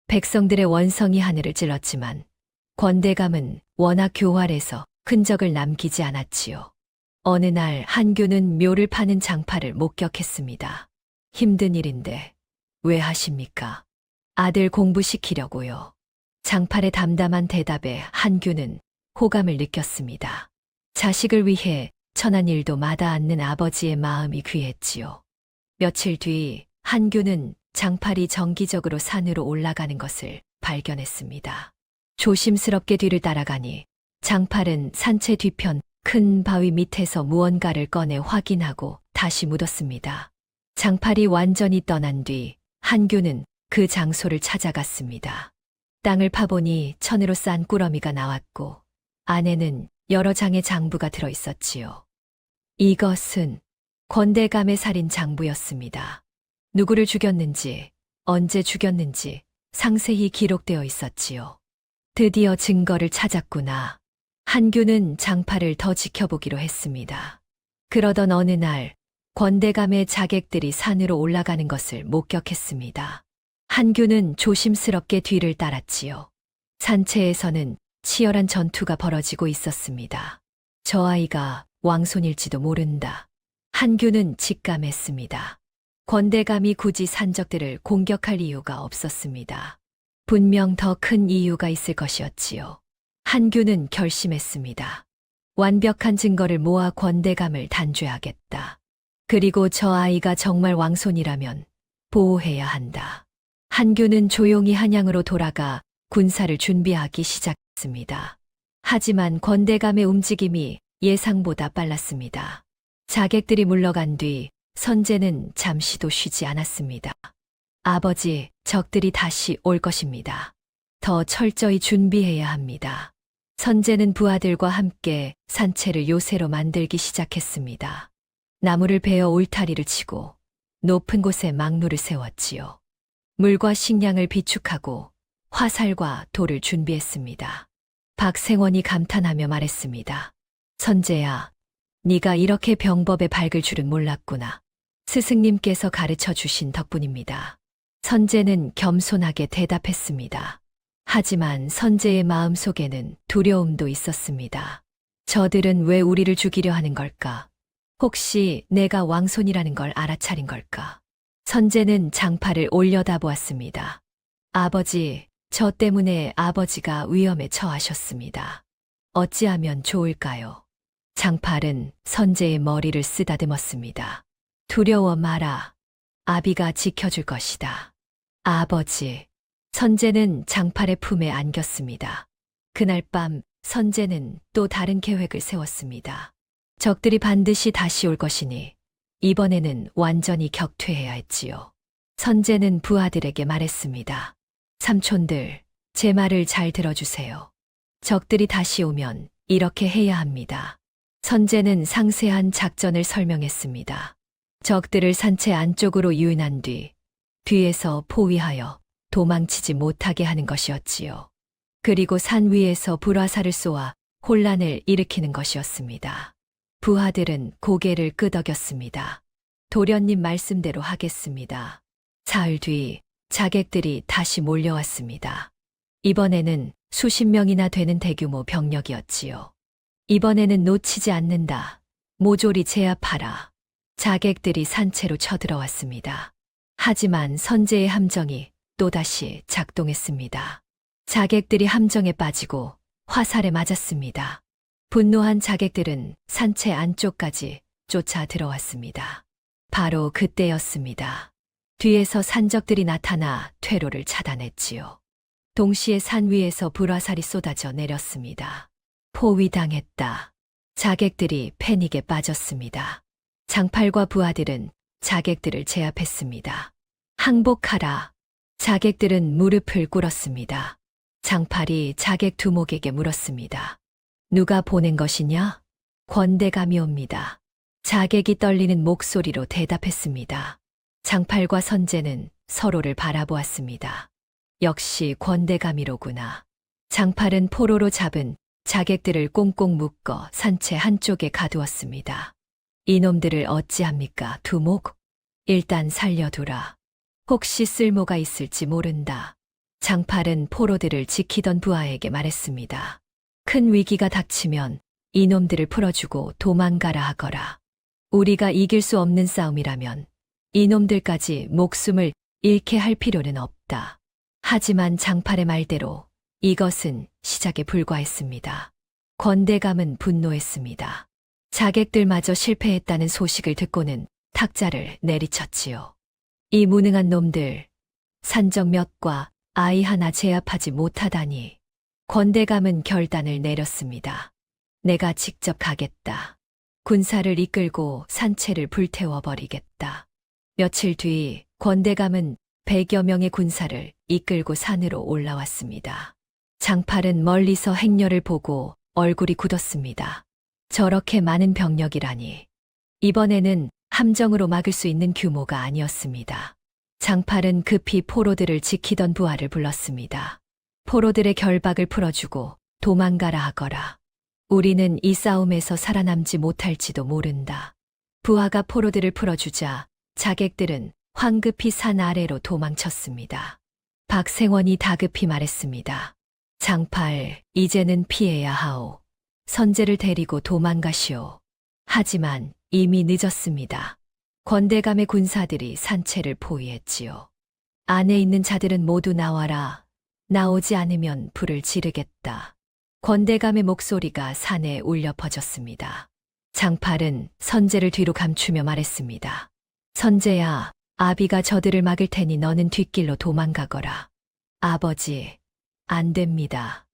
백성들의 원성이 하늘을 찔렀지만 권대감은 워낙 교활해서 흔적을 남기지 않았지요. 어느 날 한규는 묘를 파는 장팔을 목격했습니다. 힘든 일인데 왜 하십니까? 아들 공부시키려고요. 장팔의 담담한 대답에 한규는 호감을 느꼈습니다. 자식을 위해 천한 일도 마다 않는 아버지의 마음이 귀했지요. 며칠 뒤 한규는 장팔이 정기적으로 산으로 올라가는 것을 발견했습니다. 조심스럽게 뒤를 따라가니 장팔은 산채 뒤편 큰 바위 밑에서 무언가를 꺼내 확인하고 다시 묻었습니다. 장팔이 완전히 떠난 뒤 한규는 그 장소를 찾아갔습니다. 땅을 파보니 천으로 싼 꾸러미가 나왔고 안에는 여러 장의 장부가 들어있었지요. 이것은 권대감의 살인 장부였습니다. 누구를 죽였는지, 언제 죽였는지 상세히 기록되어 있었지요. 드디어 증거를 찾았구나. 한규는 장팔을 더 지켜보기로 했습니다. 그러던 어느 날 권대감의 자객들이 산으로 올라가는 것을 목격했습니다. 한규는 조심스럽게 뒤를 따랐지요. 산채에서는 치열한 전투가 벌어지고 있었습니다. 저 아이가 왕손일지도 모른다. 한규는 직감했습니다. 권대감이 굳이 산적들을 공격할 이유가 없었습니다. 분명 더 큰 이유가 있을 것이었지요. 한규는 결심했습니다. 완벽한 증거를 모아 권대감을 단죄하겠다. 그리고 저 아이가 정말 왕손이라면 보호해야 한다. 한규는 조용히 한양으로 돌아가 군사를 준비하기 시작했습니다. 하지만 권대감의 움직임이 예상보다 빨랐습니다. 자객들이 물러간 뒤 선제는 잠시도 쉬지 않았습니다. 아버지, 적들이 다시 올 것입니다. 더 철저히 준비해야 합니다. 선제는 부하들과 함께 산채를 요새로 만들기 시작했습니다. 나무를 베어 울타리를 치고 높은 곳에 망루를 세웠지요. 물과 식량을 비축하고 화살과 돌을 준비했습니다. 박생원이 감탄하며 말했습니다. 선제야, 네가 이렇게 병법에 밝을 줄은 몰랐구나. 스승님께서 가르쳐 주신 덕분입니다. 선제는 겸손하게 대답했습니다. 하지만 선제의 마음속에는 두려움도 있었습니다. 저들은 왜 우리를 죽이려 하는 걸까? 혹시 내가 왕손이라는 걸 알아차린 걸까? 선제는 장팔을 올려다보았습니다. 아버지, 저 때문에 아버지가 위험에 처하셨습니다. 어찌하면 좋을까요? 장팔은 선제의 머리를 쓰다듬었습니다. 두려워 마라. 아비가 지켜줄 것이다. 아버지. 선제는 장팔의 품에 안겼습니다. 그날 밤 선제는 또 다른 계획을 세웠습니다. 적들이 반드시 다시 올 것이니 이번에는 완전히 격퇴해야 했지요. 선제는 부하들에게 말했습니다. 삼촌들, 제 말을 잘 들어주세요. 적들이 다시 오면 이렇게 해야 합니다. 선제는 상세한 작전을 설명했습니다. 적들을 산채 안쪽으로 유인한 뒤에서 포위하여 도망치지 못하게 하는 것이었지요. 그리고 산 위에서 불화살을 쏘아 혼란을 일으키는 것이었습니다. 부하들은 고개를 끄덕였습니다. 도련님 말씀대로 하겠습니다. 사흘 뒤 자객들이 다시 몰려왔습니다. 이번에는 수십 명이나 되는 대규모 병력이었지요. 이번에는 놓치지 않는다. 모조리 제압하라. 자객들이 산채로 쳐들어왔습니다. 하지만 선제의 함정이 또다시 작동했습니다. 자객들이 함정에 빠지고 화살에 맞았습니다. 분노한 자객들은 산채 안쪽까지 쫓아 들어왔습니다. 바로 그때였습니다. 뒤에서 산적들이 나타나 퇴로를 차단했지요. 동시에 산 위에서 불화살이 쏟아져 내렸습니다. 포위당했다. 자객들이 패닉에 빠졌습니다. 장팔과 부하들은 자객들을 제압했습니다. 항복하라. 자객들은 무릎을 꿇었습니다. 장팔이 자객 두목에게 물었습니다. 누가 보낸 것이냐? 권대감이 옵니다. 자객이 떨리는 목소리로 대답했습니다. 장팔과 선제는 서로를 바라보았습니다. 역시 권대감이로구나. 장팔은 포로로 잡은 자객들을 꽁꽁 묶어 산채 한쪽에 가두었습니다. 이놈들을 어찌합니까, 두목? 일단 살려두라. 혹시 쓸모가 있을지 모른다. 장팔은 포로들을 지키던 부하에게 말했습니다. 큰 위기가 닥치면 이놈들을 풀어주고 도망가라 하거라. 우리가 이길 수 없는 싸움이라면 이놈들까지 목숨을 잃게 할 필요는 없다. 하지만 장팔의 말대로 이것은 시작에 불과했습니다. 권대감은 분노했습니다. 자객들마저 실패했다는 소식을 듣고는 탁자를 내리쳤지요. 이 무능한 놈들, 산적 몇과 아이 하나 제압하지 못하다니. 권대감은 결단을 내렸습니다. 내가 직접 가겠다. 군사를 이끌고 산채를 불태워버리겠다. 며칠 뒤 권대감은 100여 명의 군사를 이끌고 산으로 올라왔습니다. 장팔은 멀리서 행렬을 보고 얼굴이 굳었습니다. 저렇게 많은 병력이라니. 이번에는 함정으로 막을 수 있는 규모가 아니었습니다. 장팔은 급히 포로들을 지키던 부하를 불렀습니다. 포로들의 결박을 풀어주고 도망가라 하거라. 우리는 이 싸움에서 살아남지 못할지도 모른다. 부하가 포로들을 풀어주자 자객들은 황급히 산 아래로 도망쳤습니다. 박생원이 다급히 말했습니다. 장팔, 이제는 피해야 하오. 선제를 데리고 도망가시오. 하지만 이미 늦었습니다. 권대감의 군사들이 산채를 포위했지요. 안에 있는 자들은 모두 나와라. 나오지 않으면 불을 지르겠다. 권대감의 목소리가 산에 울려 퍼졌습니다. 장팔은 선제를 뒤로 감추며 말했습니다. 선제야, 아비가 저들을 막을 테니 너는 뒷길로 도망가거라. 아버지, 안 됩니다.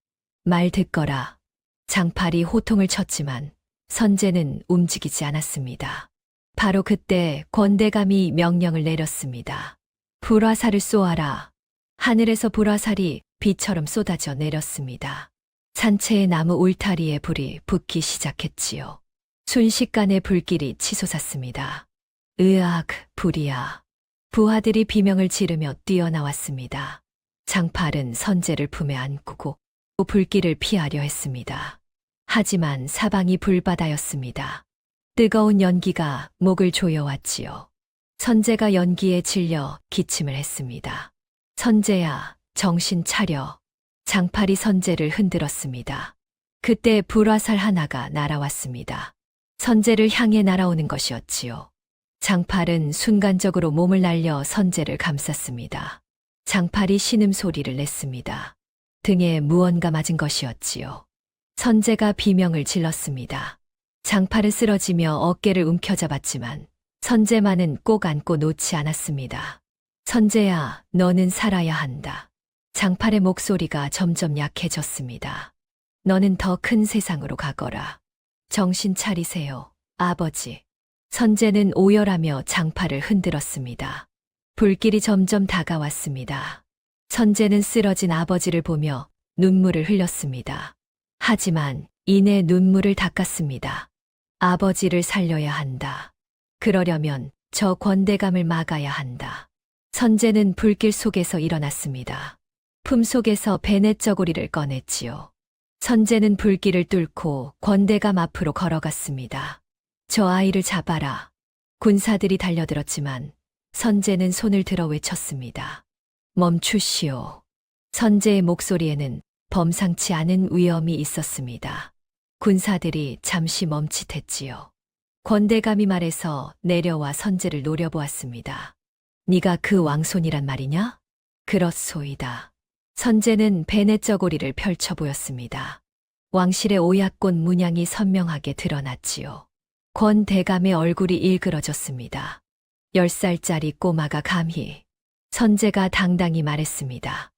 말 듣거라. 장팔이 호통을 쳤지만 선제는 움직이지 않았습니다. 바로 그때 권대감이 명령을 내렸습니다. 불화살을 쏘아라. 하늘에서 불화살이 비처럼 쏟아져 내렸습니다. 산채의 나무 울타리에 불이 붙기 시작했지요. 순식간에 불길이 치솟았습니다. 으악, 불이야. 부하들이 비명을 지르며 뛰어나왔습니다. 장팔은 선제를 품에 안고 불길을 피하려 했습니다. 하지만 사방이 불바다였습니다. 뜨거운 연기가 목을 조여왔지요. 선제가 연기에 질려 기침을 했습니다. 선제야, 정신 차려. 장팔이 선제를 흔들었습니다. 그때 불화살 하나가 날아왔습니다. 선제를 향해 날아오는 것이었지요. 장팔은 순간적으로 몸을 날려 선제를 감쌌습니다. 장팔이 신음소리를 냈습니다. 등에 무언가 맞은 것이었지요. 선제가 비명을 질렀습니다. 장팔은 쓰러지며 어깨를 움켜잡았지만 선제만은 꼭 안고 놓지 않았습니다. 선제야, 너는 살아야 한다. 장팔의 목소리가 점점 약해졌습니다. 너는 더 큰 세상으로 가거라. 정신 차리세요, 아버지. 선제는 오열하며 장팔을 흔들었습니다. 불길이 점점 다가왔습니다. 선제는 쓰러진 아버지를 보며 눈물을 흘렸습니다. 하지만 이내 눈물을 닦았습니다. 아버지를 살려야 한다. 그러려면 저 권대감을 막아야 한다. 선제는 불길 속에서 일어났습니다. 품속에서 베넷 저고리를 꺼냈지요. 선제는 불길을 뚫고 권대감 앞으로 걸어갔습니다. 저 아이를 잡아라. 군사들이 달려들었지만 선제는 손을 들어 외쳤습니다. 멈추시오. 선제의 목소리에는 범상치 않은 위엄이 있었습니다. 군사들이 잠시 멈칫했지요. 권대감이 말해서 내려와 선제를 노려보았습니다. 네가 그 왕손이란 말이냐? 그렇소이다. 선제는 베넷 저고리를 펼쳐 보였습니다. 왕실의 오약꽃 문양이 선명하게 드러났지요. 권대감의 얼굴이 일그러졌습니다. 10살짜리 꼬마가 감히. 선제가 당당히 말했습니다.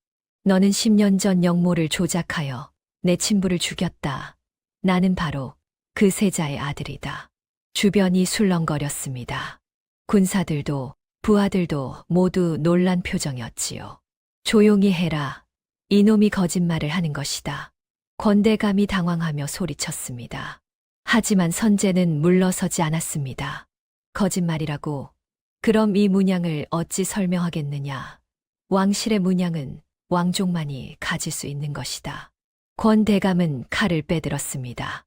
너는 10년 전 영모를 조작하여 내 친부를 죽였다. 나는 바로 그 세자의 아들이다. 주변이 술렁거렸습니다. 군사들도 부하들도 모두 놀란 표정이었지요. 조용히 해라. 이놈이 거짓말을 하는 것이다. 권대감이 당황하며 소리쳤습니다. 하지만 선제는 물러서지 않았습니다. 거짓말이라고? 그럼 이 문양을 어찌 설명하겠느냐? 왕실의 문양은 왕족만이 가질 수 있는 것이다. 권대감은 칼을 빼들었습니다.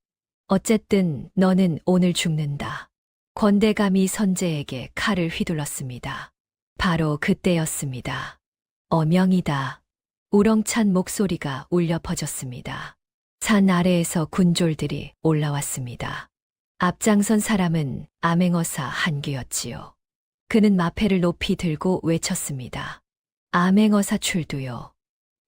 어쨌든 너는 오늘 죽는다. 권대감이 선제에게 칼을 휘둘렀습니다. 바로 그때였습니다. 어명이다. 우렁찬 목소리가 울려 퍼졌습니다. 산 아래에서 군졸들이 올라왔습니다. 앞장선 사람은 암행어사 한규였지요. 그는 마패를 높이 들고 외쳤습니다. 암행어사 출두요.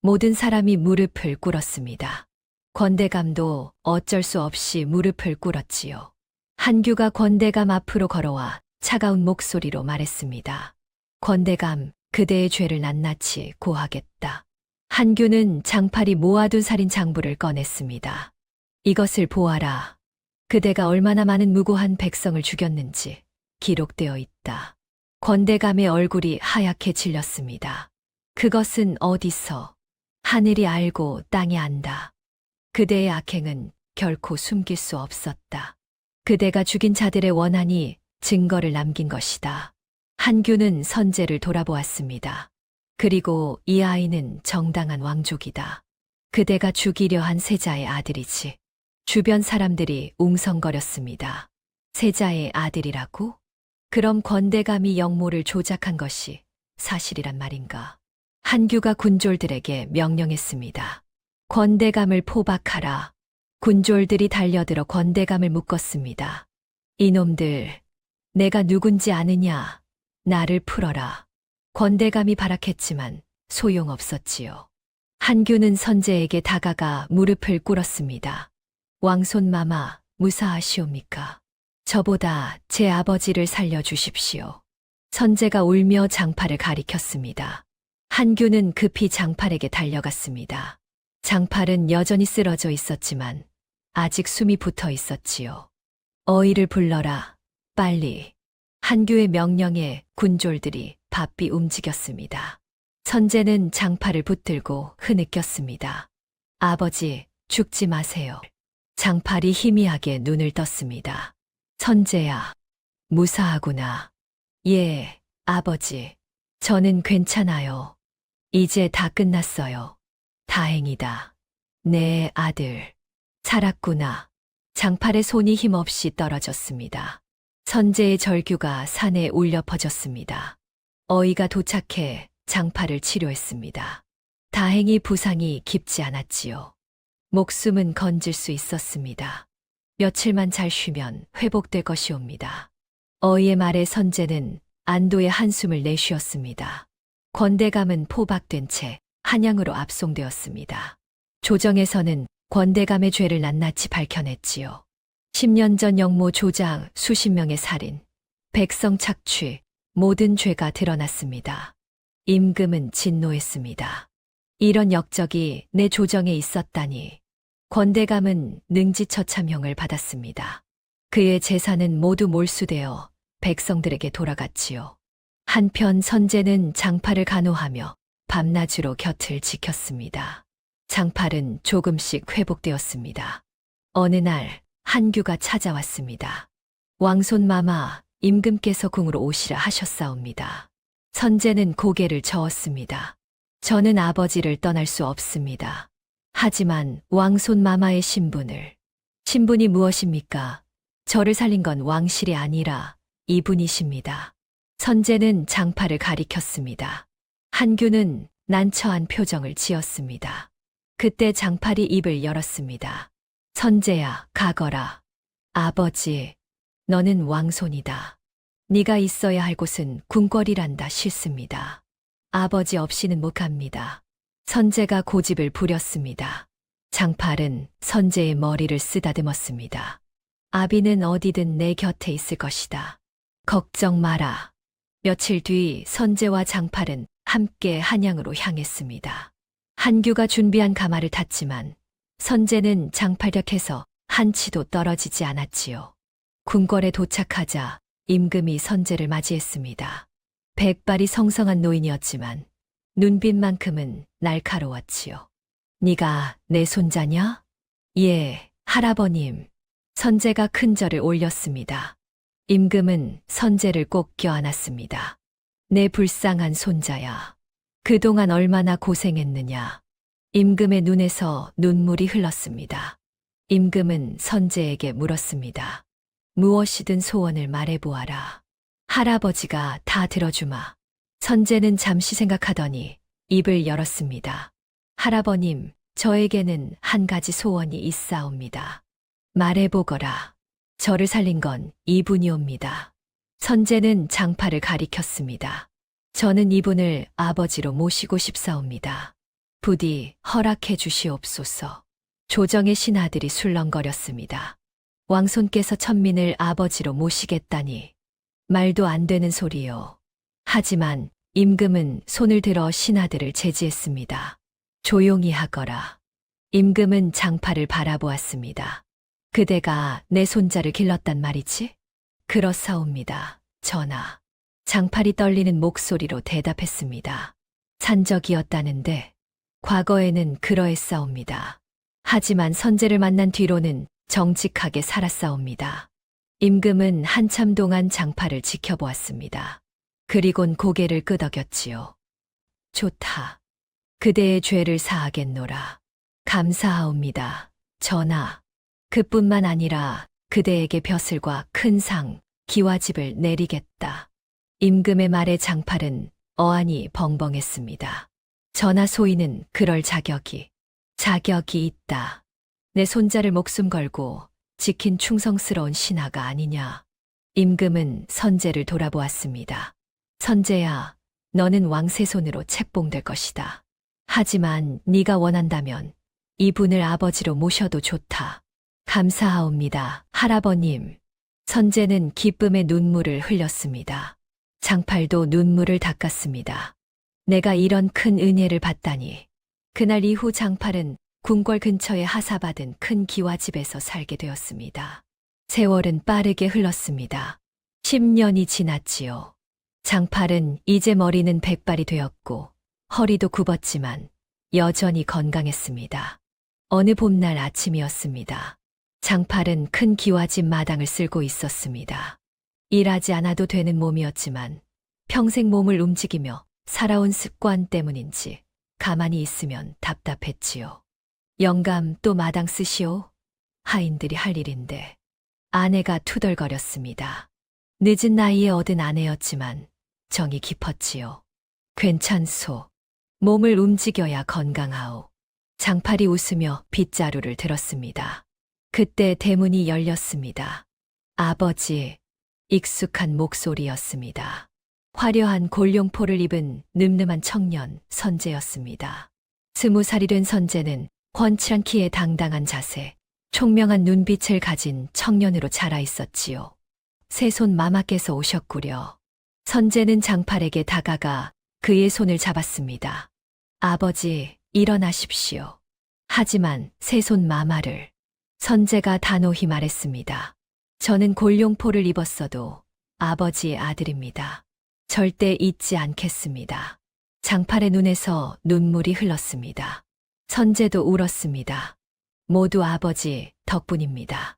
모든 사람이 무릎을 꿇었습니다. 권대감도 어쩔 수 없이 무릎을 꿇었지요. 한규가 권대감 앞으로 걸어와 차가운 목소리로 말했습니다. 권대감, 그대의 죄를 낱낱이 고하겠다. 한규는 장팔이 모아둔 살인 장부를 꺼냈습니다. 이것을 보아라. 그대가 얼마나 많은 무고한 백성을 죽였는지 기록되어 있다. 권대감의 얼굴이 하얗게 질렸습니다. 그것은 어디서? 하늘이 알고 땅이 안다. 그대의 악행은 결코 숨길 수 없었다. 그대가 죽인 자들의 원한이 증거를 남긴 것이다. 한규는 선제를 돌아보았습니다. 그리고 이 아이는 정당한 왕족이다. 그대가 죽이려 한 세자의 아들이지. 주변 사람들이 웅성거렸습니다. 세자의 아들이라고? 그럼 권대감이 영모를 조작한 것이 사실이란 말인가? 한규가 군졸들에게 명령했습니다. 권대감을 포박하라. 군졸들이 달려들어 권대감을 묶었습니다. 이놈들, 내가 누군지 아느냐? 나를 풀어라. 권대감이 발악했지만 소용없었지요. 한규는 선제에게 다가가 무릎을 꿇었습니다. 왕손마마, 무사하시옵니까? 저보다 제 아버지를 살려주십시오. 선제가 울며 장팔을 가리켰습니다. 한규는 급히 장팔에게 달려갔습니다. 장팔은 여전히 쓰러져 있었지만 아직 숨이 붙어 있었지요. 어이를 불러라. 빨리. 한규의 명령에 군졸들이 바삐 움직였습니다. 선제는 장팔을 붙들고 흐느꼈습니다. 아버지, 죽지 마세요. 장팔이 희미하게 눈을 떴습니다. 선제야, 무사하구나. 예, 아버지. 저는 괜찮아요. 이제 다 끝났어요. 다행이다. 내 아들. 살았구나. 장팔의 손이 힘없이 떨어졌습니다. 선제의 절규가 산에 울려 퍼졌습니다. 어이가 도착해 장팔을 치료했습니다. 다행히 부상이 깊지 않았지요. 목숨은 건질 수 있었습니다. 며칠만 잘 쉬면 회복될 것이옵니다. 어이의 말에 선제는 안도의 한숨을 내쉬었습니다. 권대감은 포박된 채 한양으로 압송되었습니다. 조정에서는 권대감의 죄를 낱낱이 밝혀냈지요. 10년 전 영모 조장 수십 명의 살인, 백성 착취, 모든 죄가 드러났습니다. 임금은 진노했습니다. 이런 역적이 내 조정에 있었다니. 권대감은 능지처참형을 받았습니다. 그의 재산은 모두 몰수되어 백성들에게 돌아갔지요. 한편 선제는 장팔을 간호하며 밤낮으로 곁을 지켰습니다. 장팔은 조금씩 회복되었습니다. 어느 날 한규가 찾아왔습니다. 왕손마마, 임금께서 궁으로 오시라 하셨사옵니다. 선제는 고개를 저었습니다. 저는 아버지를 떠날 수 없습니다. 하지만 왕손마마의 신분이 무엇입니까? 저를 살린 건 왕실이 아니라 이분이십니다. 선제는 장팔을 가리켰습니다. 한규는 난처한 표정을 지었습니다. 그때 장팔이 입을 열었습니다. 선제야, 가거라. 아버지, 너는 왕손이다. 네가 있어야 할 곳은 궁궐이란다 싫습니다. 아버지 없이는 못 갑니다. 선제가 고집을 부렸습니다. 장팔은 선제의 머리를 쓰다듬었습니다. 아비는 어디든 내 곁에 있을 것이다. 걱정 마라. 며칠 뒤 선제와 장팔은 함께 한양으로 향했습니다. 한규가 준비한 가마를 탔지만 선제는 장팔 곁에서 한치도 떨어지지 않았지요. 궁궐에 도착하자 임금이 선제를 맞이했습니다. 백발이 성성한 노인이었지만 눈빛만큼은 날카로웠지요. 네가 내 손자냐? 예, 할아버님. 선제가 큰 절을 올렸습니다. 임금은 선제를 꼭 껴안았습니다. 내 불쌍한 손자야. 그동안 얼마나 고생했느냐. 임금의 눈에서 눈물이 흘렀습니다. 임금은 선제에게 물었습니다. 무엇이든 소원을 말해보아라. 할아버지가 다 들어주마. 선제는 잠시 생각하더니 입을 열었습니다. 할아버님, 저에게는 한 가지 소원이 있사옵니다. 말해보거라. 저를 살린 건 이분이옵니다. 선제는 장팔을 가리켰습니다. 저는 이분을 아버지로 모시고 싶사옵니다. 부디 허락해 주시옵소서. 조정의 신하들이 술렁거렸습니다. 왕손께서 천민을 아버지로 모시겠다니 말도 안 되는 소리요. 하지만 임금은 손을 들어 신하들을 제지했습니다. 조용히 하거라. 임금은 장팔을 바라보았습니다. 그대가 내 손자를 길렀단 말이지? 그렇사옵니다, 전하. 장팔이 떨리는 목소리로 대답했습니다. 산적이었다는데 과거에는 그러했사옵니다. 하지만 선제를 만난 뒤로는 정직하게 살았사옵니다. 임금은 한참 동안 장팔을 지켜보았습니다. 그리곤 고개를 끄덕였지요. 좋다. 그대의 죄를 사하겠노라. 감사하옵니다, 전하. 그뿐만 아니라 그대에게 벼슬과 큰 상, 기와집을 내리겠다. 임금의 말에 장팔은 어안이 벙벙했습니다. 전하 소인은 그럴 자격이 있다. 내 손자를 목숨 걸고 지킨 충성스러운 신하가 아니냐. 임금은 선제를 돌아보았습니다. 선제야, 너는 왕세 손으로 책봉될 것이다. 하지만 네가 원한다면 이분을 아버지로 모셔도 좋다. 감사하옵니다, 할아버님. 선제는 기쁨의 눈물을 흘렸습니다. 장팔도 눈물을 닦았습니다. 내가 이런 큰 은혜를 받다니. 그날 이후 장팔은 궁궐 근처에 하사받은 큰 기와집에서 살게 되었습니다. 세월은 빠르게 흘렀습니다. 10년이 지났지요. 장팔은 이제 머리는 백발이 되었고 허리도 굽었지만 여전히 건강했습니다. 어느 봄날 아침이었습니다. 장팔은 큰 기와집 마당을 쓸고 있었습니다. 일하지 않아도 되는 몸이었지만 평생 몸을 움직이며 살아온 습관 때문인지 가만히 있으면 답답했지요. 영감 또 마당 쓰시오? 하인들이 할 일인데 아내가 투덜거렸습니다. 늦은 나이에 얻은 아내였지만 정이 깊었지요. 괜찮소. 몸을 움직여야 건강하오. 장팔이 웃으며 빗자루를 들었습니다. 그때 대문이 열렸습니다. 아버지, 익숙한 목소리였습니다. 화려한 골룡포를 입은 늠름한 청년 선재였습니다. 20살이 된 선재는 훤칠한 키에 당당한 자세, 총명한 눈빛을 가진 청년으로 자라 있었지요. 새손 마마께서 오셨구려. 선재는 장팔에게 다가가 그의 손을 잡았습니다. 아버지, 일어나십시오. 하지만 새손 마마를 선재가 단호히 말했습니다. 저는 골룡포를 입었어도 아버지의 아들입니다. 절대 잊지 않겠습니다. 장팔의 눈에서 눈물이 흘렀습니다. 선재도 울었습니다. 모두 아버지 덕분입니다.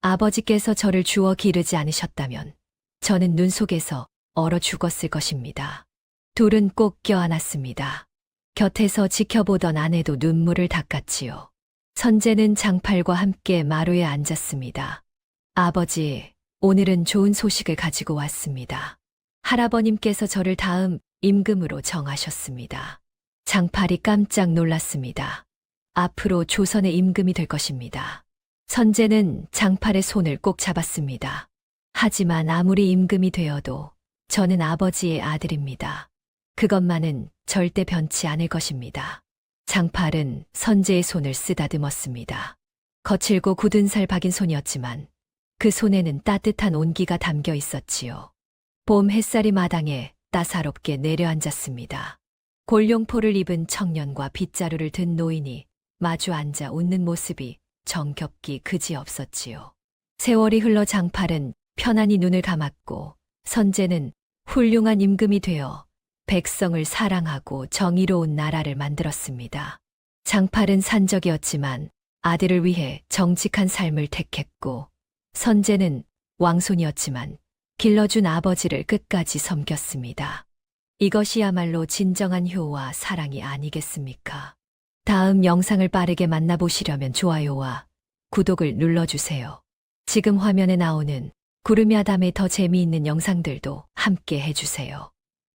아버지께서 저를 주워 기르지 않으셨다면 저는 눈 속에서 얼어 죽었을 것입니다. 둘은 꼭 껴안았습니다. 곁에서 지켜보던 아내도 눈물을 닦았지요. 선재는 장팔과 함께 마루에 앉았습니다. 아버지, 오늘은 좋은 소식을 가지고 왔습니다. 할아버님께서 저를 다음 임금으로 정하셨습니다. 장팔이 깜짝 놀랐습니다. 앞으로 조선의 임금이 될 것입니다. 선재는 장팔의 손을 꼭 잡았습니다. 하지만 아무리 임금이 되어도 저는 아버지의 아들입니다. 그것만은 절대 변치 않을 것입니다. 장팔은 선재의 손을 쓰다듬었습니다. 거칠고 굳은 살 박인 손이었지만 그 손에는 따뜻한 온기가 담겨 있었지요. 봄 햇살이 마당에 따사롭게 내려앉았습니다. 골룡포를 입은 청년과 빗자루를 든 노인이 마주 앉아 웃는 모습이 정겹기 그지없었지요. 세월이 흘러 장팔은 편안히 눈을 감았고 선재는 훌륭한 임금이 되어 백성을 사랑하고 정의로운 나라를 만들었습니다. 장팔은 산적이었지만 아들을 위해 정직한 삶을 택했고 선재는 왕손이었지만 길러준 아버지를 끝까지 섬겼습니다. 이것이야말로 진정한 효와 사랑이 아니겠습니까? 다음 영상을 빠르게 만나보시려면 좋아요와 구독을 눌러주세요. 지금 화면에 나오는 구름야담의 더 재미있는 영상들도 함께 해주세요.